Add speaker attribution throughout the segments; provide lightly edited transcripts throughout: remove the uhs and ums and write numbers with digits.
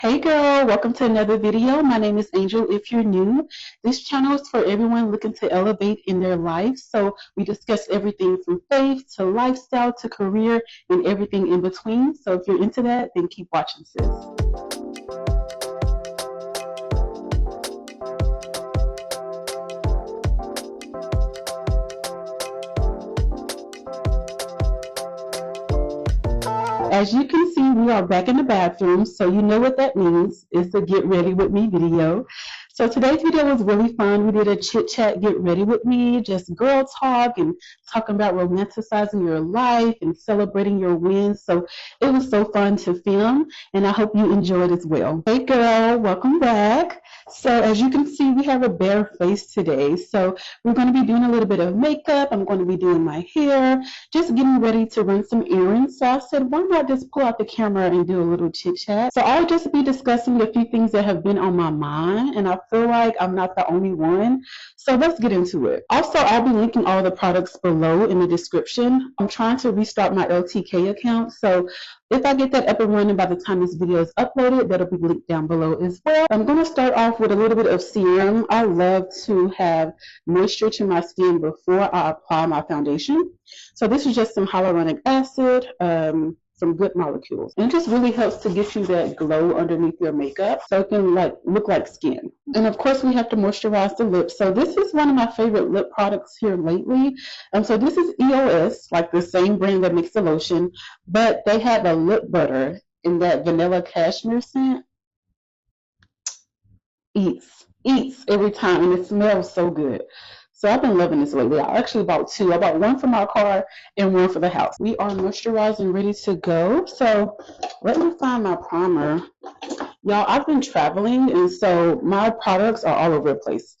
Speaker 1: Hey girl, welcome to another video. My name is Angel. If you're new, this channel is for everyone looking to elevate in their life. So we discuss everything from faith to lifestyle to career and everything in between. So if you're into that, then keep watching, sis. As you can see, we are back in the bathroom, so you know what that means. It's a get ready with me video. So today's video was really fun. We did a chit chat, get ready with me, just girl talk and talking about romanticizing your life and celebrating your wins. So it was so fun to film, and I hope you enjoyed as well. Hey girl, welcome back. So as you can see, we have a bare face today. So we're going to be doing a little bit of makeup. I'm going to be doing my hair, just getting ready to run some errands. So I said, why not just pull out the camera and do a little chit chat? So I'll just be discussing a few things that have been on my mind, and I feel like I'm not the only one. So let's get into it. Also, I'll be linking all the products below in the description. I'm trying to restart my LTK account. So if I get that up and running by the time this video is uploaded, that'll be linked down below as well. I'm going to start off with a little bit of serum. I love to have moisture to my skin before I apply my foundation. So this is just some hyaluronic acid, some good molecules, and it just really helps to get you that glow underneath your makeup so it can look like skin. And of course we have to moisturize the lips. So this is one of my favorite lip products here lately. So this is EOS, like the same brand that makes the lotion, but they have a lip butter in that vanilla cashmere scent. Eats every time, and it smells so good. So I've been loving this lately. I actually bought two. I bought one for my car and one for the house. We are moisturized and ready to go. So let me find my primer. Y'all, I've been traveling, and so my products are all over the place.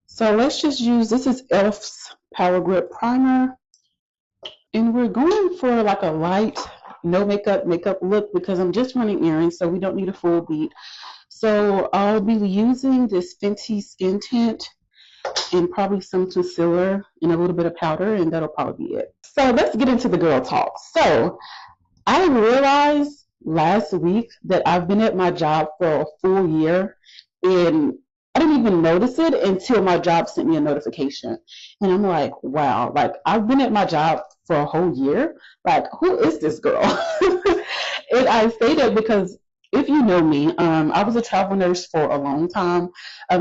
Speaker 1: So let's just use, this is e.l.f.'s Power Grip Primer. And we're going for like a light, no makeup look because I'm just running errands, so we don't need a full beat. So I'll be using this Fenty Skin Tint and probably some concealer and a little bit of powder, and that'll probably be it. So let's get into the girl talk. So I realized last week that I've been at my job for a full year, and I didn't even notice it until my job sent me a notification. And I'm like, wow, like I've been at my job for a whole year. Like, who is this girl? And I say that because if you know me, I was a travel nurse for a long time.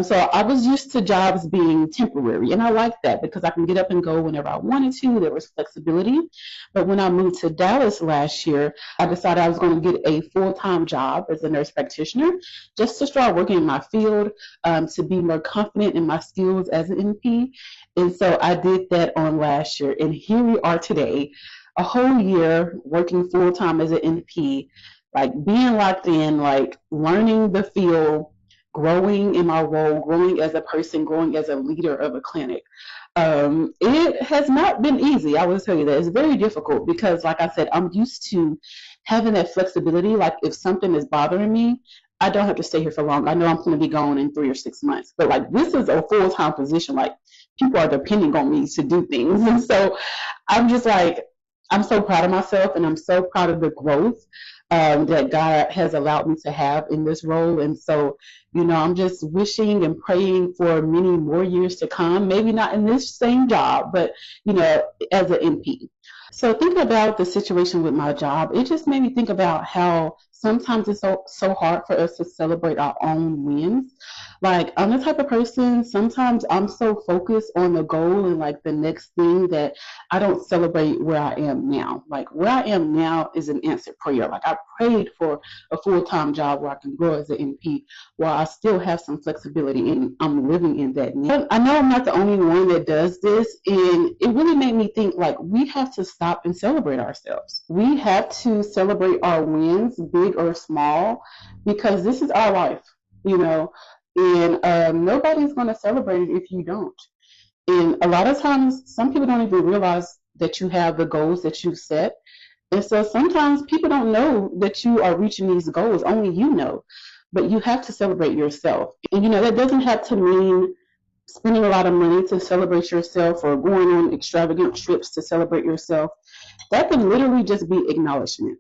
Speaker 1: So I was used to jobs being temporary, and I like that because I can get up and go whenever I wanted to. There was flexibility. But when I moved to Dallas last year, I decided I was going to get a full-time job as a nurse practitioner just to start working in my field, to be more confident in my skills as an NP. And so I did that on last year. And here we are today, a whole year working full-time as an NP, like being locked in, like learning the field, growing in my role, growing as a person, growing as a leader of a clinic. It has not been easy. I will tell you that. It's very difficult because, like I said, I'm used to having that flexibility. Like if something is bothering me, I don't have to stay here for long. I know I'm going to be gone in 3 or 6 months. But like this is a full-time position. Like people are depending on me to do things. And so I'm just like, I'm so proud of myself, and I'm so proud of the growth that God has allowed me to have in this role. And so, you know, I'm just wishing and praying for many more years to come, maybe not in this same job, but, you know, as an MP. So thinking about the situation with my job, it just made me think about how sometimes it's so hard for us to celebrate our own wins. Like I'm the type of person, sometimes I'm so focused on the goal and like the next thing that I don't celebrate where I am now. Like where I am now is an answered prayer. Like I prayed for a full-time job where I can grow as an NP while I still have some flexibility, and I'm living in that now. But I know I'm not the only one that does this, and it really made me think like we have to stop and celebrate ourselves. We have to celebrate our wins, big or small, because this is our life, you know. And nobody's going to celebrate it if you don't. And a lot of times, some people don't even realize that you have the goals that you've set. And so sometimes people don't know that you are reaching these goals. Only you know. But you have to celebrate yourself. And, you know, that doesn't have to mean spending a lot of money to celebrate yourself or going on extravagant trips to celebrate yourself. That can literally just be acknowledgement.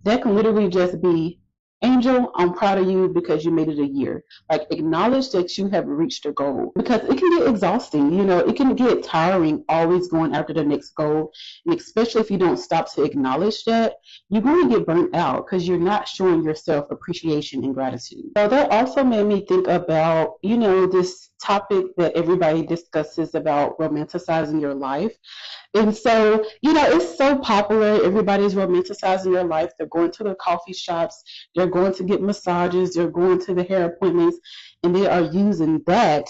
Speaker 1: That can literally just be Angel, I'm proud of you because you made it a year. Like, acknowledge that you have reached a goal, because it can get exhausting. You know, it can get tiring always going after the next goal. And especially if you don't stop to acknowledge that, you're going to get burnt out because you're not showing yourself appreciation and gratitude. So that also made me think about, you know, this topic that everybody discusses about romanticizing your life. And so, you know, it's so popular. Everybody's romanticizing their life. They're going to the coffee shops. They're going to get massages. They're going to the hair appointments. And they are using that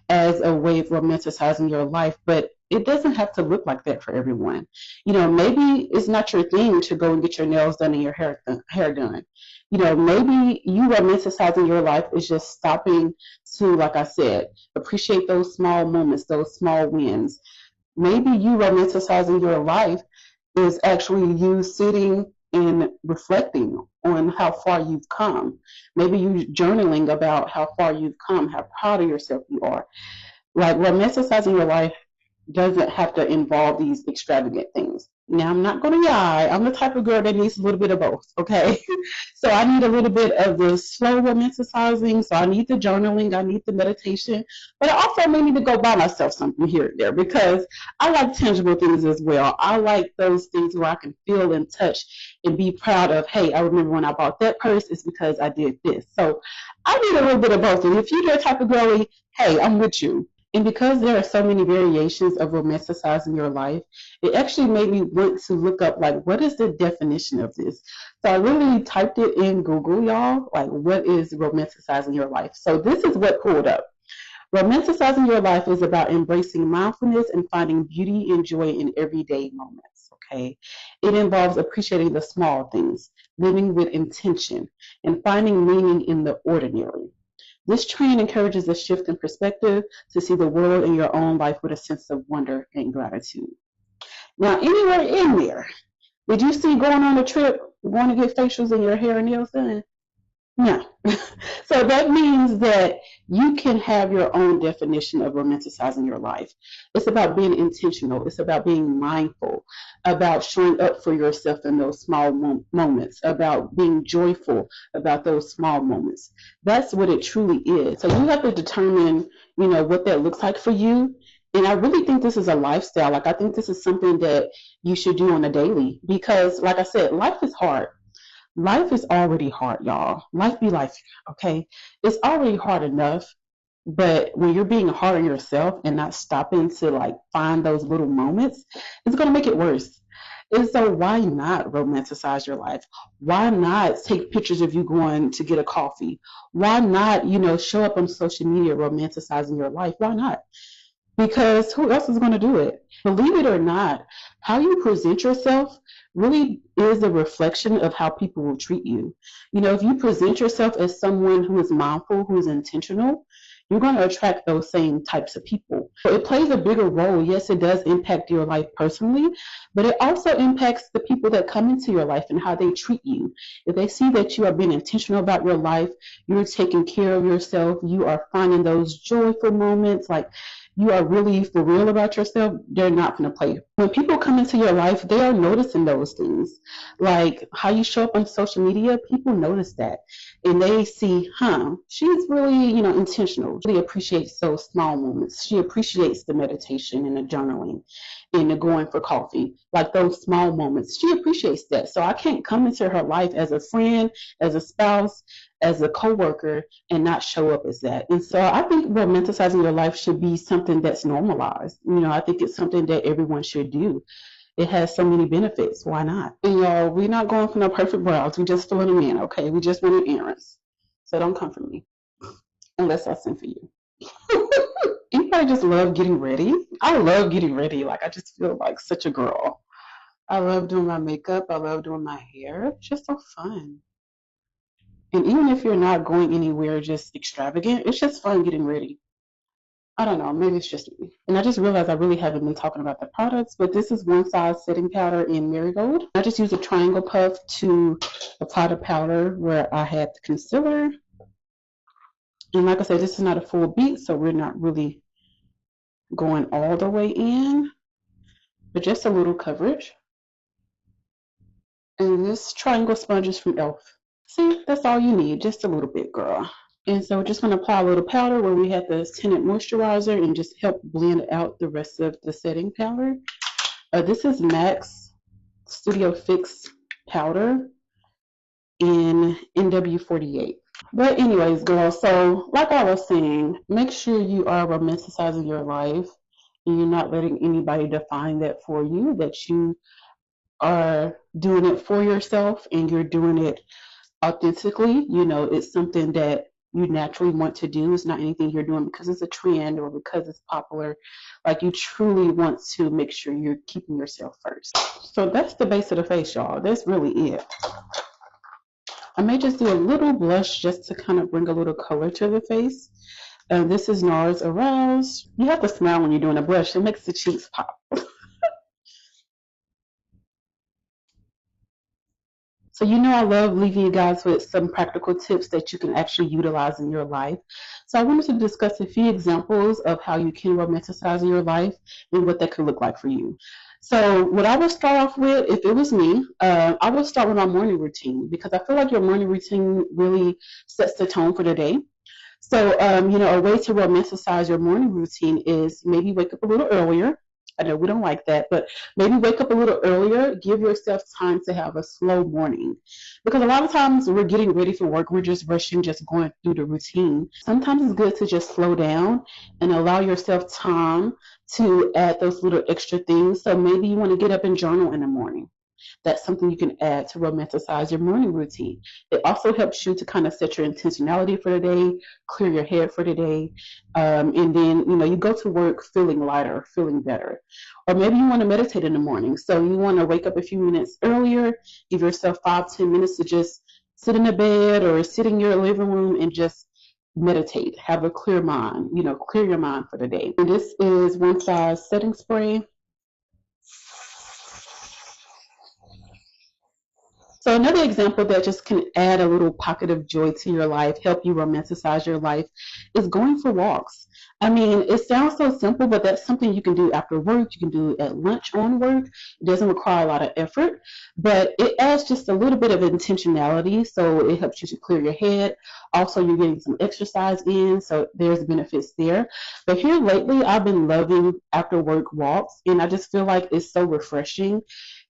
Speaker 1: as a way of romanticizing your life. But it doesn't have to look like that for everyone. You know, maybe it's not your thing to go and get your nails done and your hair done. You know, maybe you romanticizing your life is just stopping to, like I said, appreciate those small moments, those small wins. Maybe you romanticizing your life is actually you sitting and reflecting on how far you've come. Maybe you journaling about how far you've come, how proud of yourself you are. Like, romanticizing your life doesn't have to involve these extravagant things. Now, I'm not going to lie. I'm the type of girl that needs a little bit of both, okay? So I need a little bit of the slow romanticizing. So I need the journaling. I need the meditation. But I also may need to go buy myself something here and there, because I like tangible things as well. I like those things where I can feel and touch and be proud of, hey, I remember when I bought that purse, it's because I did this. So I need a little bit of both. And if you're that type of girly, hey, I'm with you. And because there are so many variations of romanticizing your life, it actually made me want to look up, like, what is the definition of this? So I really typed it in Google, y'all, like, what is romanticizing your life? So this is what pulled up. Romanticizing your life is about embracing mindfulness and finding beauty and joy in everyday moments, okay? It involves appreciating the small things, living with intention, and finding meaning in the ordinary. This trend encourages a shift in perspective to see the world and your own life with a sense of wonder and gratitude. Now, anywhere in there, did you see going on a trip, going to get facials and your hair and nails done? No. So that means that you can have your own definition of romanticizing your life. It's about being intentional. It's about being mindful, about showing up for yourself in those small moments, about being joyful about those small moments. That's what it truly is. So you have to determine, you know, what that looks like for you. And I really think this is a lifestyle. Like, I think this is something that you should do on a daily, because, like I said, life is hard. Life is already hard, y'all. Life be life, okay? It's already hard enough, but when you're being hard on yourself and not stopping to, like, find those little moments, it's going to make it worse. And so why not romanticize your life? Why not take pictures of you going to get a coffee? Why not, you know, show up on social media romanticizing your life? Why not? Because who else is going to do it? Believe it or not, how you present yourself really is a reflection of how people will treat you. You know, if you present yourself as someone who is mindful, who is intentional, you're going to attract those same types of people. So it plays a bigger role. Yes, it does impact your life personally, but it also impacts the people that come into your life and how they treat you. If they see that you are being intentional about your life, you're taking care of yourself, you are finding those joyful moments, like, you are really for real about yourself, they're not going to play. When people come into your life, they are noticing those things. Like how you show up on social media, people notice that. And they see, she's really, you know, intentional. She appreciates those small moments. She appreciates the meditation and the journaling and the going for coffee. Like those small moments. She appreciates that. So I can't come into her life as a friend, as a spouse, as a coworker, and not show up as that. And so I think romanticizing your life should be something that's normalized. You know, I think it's something that everyone should do. It has so many benefits. Why not? And y'all, we're not going for no perfect brows. We just filling them in, okay? We just running errands. So don't come for me unless I send for you. Anybody just love getting ready? I love getting ready. Like, I just feel like such a girl. I love doing my makeup. I love doing my hair. It's just so fun. And even if you're not going anywhere just extravagant, it's just fun getting ready. I don't know, maybe it's just me. And I just realized I really haven't been talking about the products, but this is One Size Setting Powder in Marigold. I just use a triangle puff to apply the powder where I had the concealer. And like I said, this is not a full beat, so we're not really going all the way in, but just a little coverage. And this triangle sponge is from ELF. See, that's all you need, just a little bit, girl. And so we're just going to apply a little powder where we have the tinted moisturizer and just help blend out the rest of the setting powder. This is MAC's Studio Fix powder in NW48. But anyways, girls, so like I was saying, make sure you are romanticizing your life and you're not letting anybody define that for you, that you are doing it for yourself and you're doing it authentically. You know, it's something that you naturally want to do. It's not anything you're doing because it's a trend or because it's popular. Like, you truly want to make sure you're keeping yourself first. So that's the base of the face, y'all. That's really it. I may just do a little blush just to kind of bring a little color to the face. This is NARS Arouse. You have to smile when you're doing a blush. It makes the cheeks pop. So you know I love leaving you guys with some practical tips that you can actually utilize in your life. So I wanted to discuss a few examples of how you can romanticize your life and what that could look like for you. So what I would start off with, if it was me, I would start with my morning routine, because I feel like your morning routine really sets the tone for the day. So, you know, a way to romanticize your morning routine is maybe wake up a little earlier. I know we don't like that, but maybe wake up a little earlier. Give yourself time to have a slow morning. Because a lot of times we're getting ready for work, we're just rushing, just going through the routine. Sometimes it's good to just slow down and allow yourself time to add those little extra things. So maybe you want to get up and journal in the morning. That's something you can add to romanticize your morning routine. It also helps you to kind of set your intentionality for the day, clear your head for the day, and then, you know, you go to work feeling lighter, feeling better. Or maybe you want to meditate in the morning. So you want to wake up a few minutes earlier, give yourself 5-10 minutes to just sit in the bed or sit in your living room and just meditate, have a clear mind, you know, clear your mind for the day. And this is One Size setting spray. So another example that just can add a little pocket of joy to your life, help you romanticize your life, is going for walks. I mean, it sounds so simple, but that's something you can do after work. You can do at lunch on work. It doesn't require a lot of effort, but it adds just a little bit of intentionality. So it helps you to clear your head. Also, you're getting some exercise in, so there's benefits there. But here lately, I've been loving after work walks, and I just feel like it's so refreshing.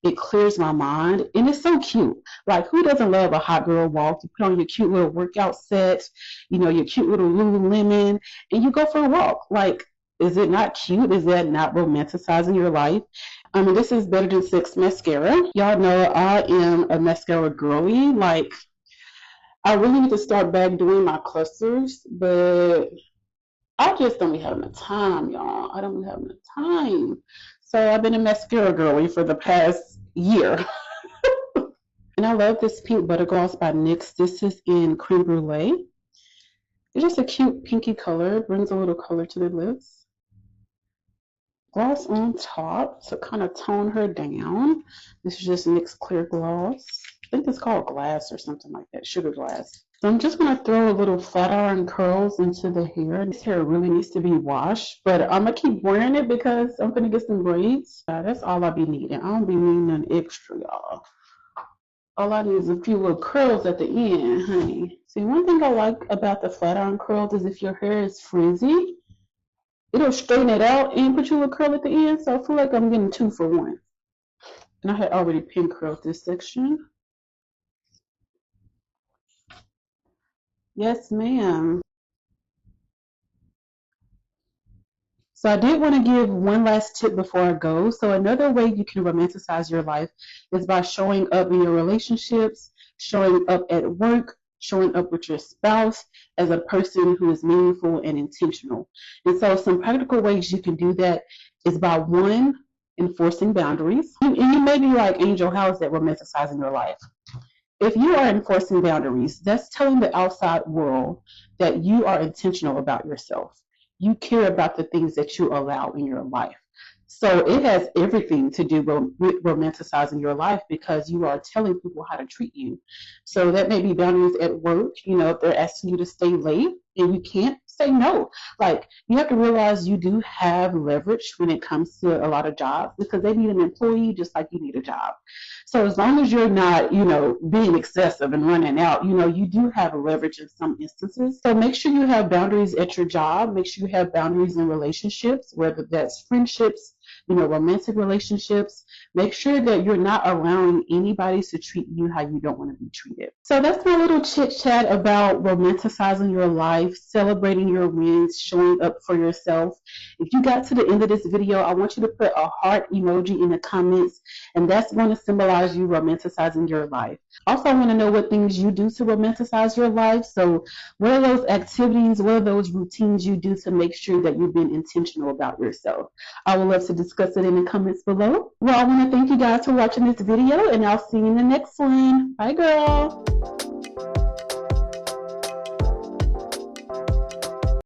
Speaker 1: It clears my mind, and it's so cute. Like, who doesn't love a hot girl walk? You put on your cute little workout set, you know, your cute little Lululemon, and you go for a walk. Like, is it not cute? Is that not romanticizing your life? This is Better Than Sex mascara. Y'all know I am a mascara girly. Like, I really need to start back doing my clusters, but I just don't be having the time, y'all. I don't be having the time. So I've been a mascara girly for the past year. And I love this pink butter gloss by NYX. This is in Crème Brûlée. It's just a cute pinky color. Brings a little color to the lips. Gloss on top to kind of tone her down. This is just NYX clear gloss. I think it's called Glass or something like that. Sugar Glass. So I'm just going to throw a little flat iron curls into the hair. This hair really needs to be washed, but I'm going to keep wearing it because I'm going to get some braids. That's all I be needing. I don't be needing none extra, y'all. All I need is a few little curls at the end, honey. See, one thing I like about the flat iron curls is if your hair is frizzy, it'll straighten it out and put you a little curl at the end. So I feel like I'm getting 2 for 1. And I had already pin curled this section. Yes, ma'am. So I did want to give one last tip before I go. So another way you can romanticize your life is by showing up in your relationships, showing up at work, showing up with your spouse as a person who is meaningful and intentional. And so some practical ways you can do that is by, one, enforcing boundaries. And you may be like, Angel, how is that romanticizing your life? If you are enforcing boundaries, that's telling the outside world that you are intentional about yourself. You care about the things that you allow in your life. So it has everything to do with romanticizing your life because you are telling people how to treat you. So that may be boundaries at work. You know, if they're asking you to stay late and you can't say no. Like, you have to realize you do have leverage when it comes to a lot of jobs, because they need an employee just like you need a job. So as long as you're not, being excessive and running out, you do have leverage in some instances. So make sure you have boundaries at your job. Make sure you have boundaries in relationships, whether that's friendships, romantic relationships. Make sure that you're not allowing anybody to treat you how you don't want to be treated. So that's my little chit chat about romanticizing your life, celebrating your wins, showing up for yourself. If you got to the end of this video, I want you to put a heart emoji in the comments, and that's going to symbolize you romanticizing your life. Also, I want to know what things you do to romanticize your life. So what are those activities, what are those routines you do to make sure that you've been intentional about yourself? I would love to discuss it in the comments below. Well, I want to thank you guys for watching this video, and I'll see you in the next one. Bye, girl.